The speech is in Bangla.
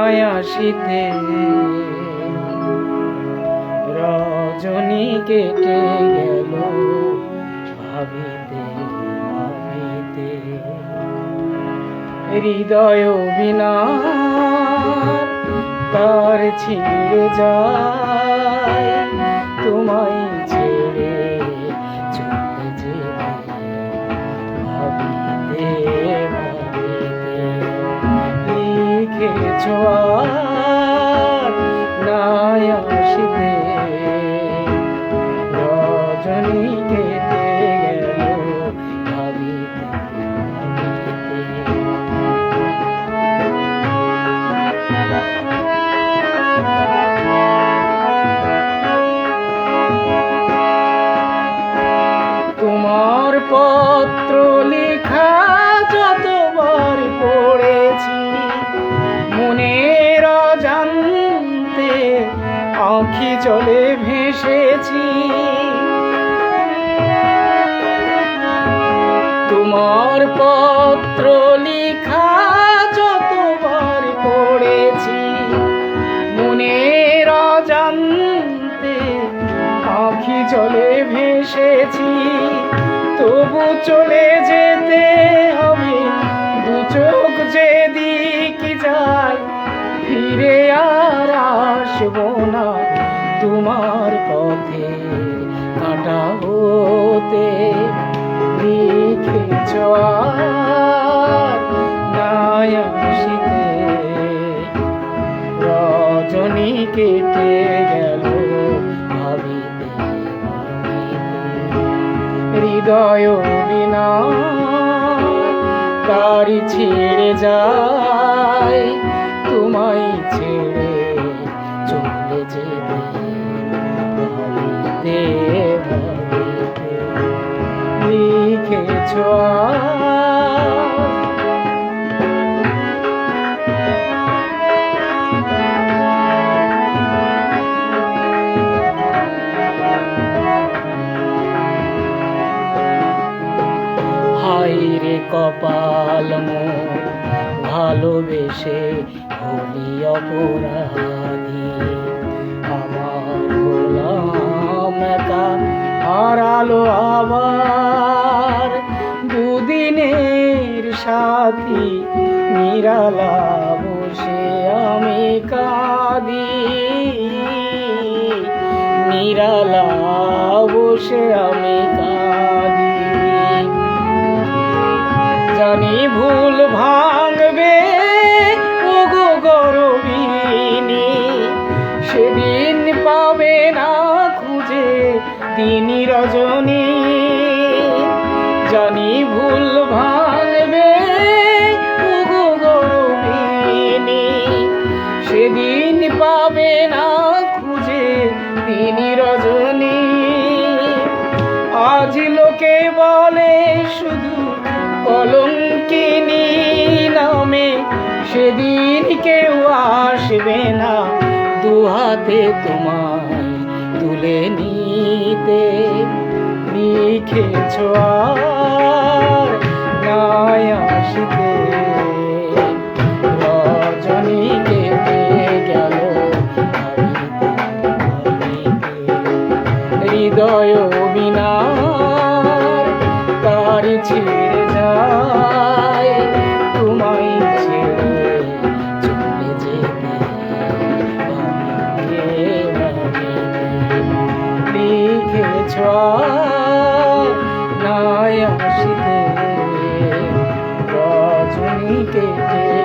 নাই আসিতে রজনী কেটে গেল ভাবিতে ভাবিতে হৃদয় বিনার তার ছিঁড়ে যায় তোমায় ছেড়ে চলে যেতে ভাবিতে ভাবিতে লিখেছ আর নাই আসিতে রজনী কেটে গেল ভাবিতে তোমার পত্র লেখা যতবার পড়েছি মনের অজান্তে আঁখি জলে ভেসেছি তোমার পত্র লেখা যতবার পড়েছি মনের অজান্তে আঁখি জলে ভেসেছি তবু চলে যেতে হবে দু চোখ যেদিক যায় ফিরে আর আসবো না তোমার পথে কাঁটা হতে লিখেছ আর নাই আসিতে রজনী কেটে গেল ভাবিতে হৃদয় বিনা তারি ছিঁড়ে যায় তোমায় ছেড়ে চলে যেতে ভাবিতে ভাবিতে লিখেছ হায়রে কপাল মোর ভালোবেসে হলি অপরাধী আমার গোলাম একা হারালো আবার দুদিনের সাথী নিরালা বসে আমি কাঁদি নিরালা বসে আমি কাঁদি জানি ভুল ভাঙবে ওগো গরবিনী সেদিন পাবে না খুঁজে দিন রজনী জানি ভুল ভাঙবে ওগো গরবিনী সেদিন পাবে না খুঁজে দিন রজনী আজ লোকে বলে শুধু কলঙ্কিনী নামে সেদিন কেউ আসবে না দুহাতে তোমায় তুলে নিতে লিখেছ আর নাই আসিতে রজনী কেটে গেল ভাবিতে ভাবিতে হৃদয় বিনা তার ছিঁড়ে যায় তোমায় ছেড়ে চলে যেতে ভাবিতে ভাবিতে লিখেছ নাই আসিতে রজনী কেটে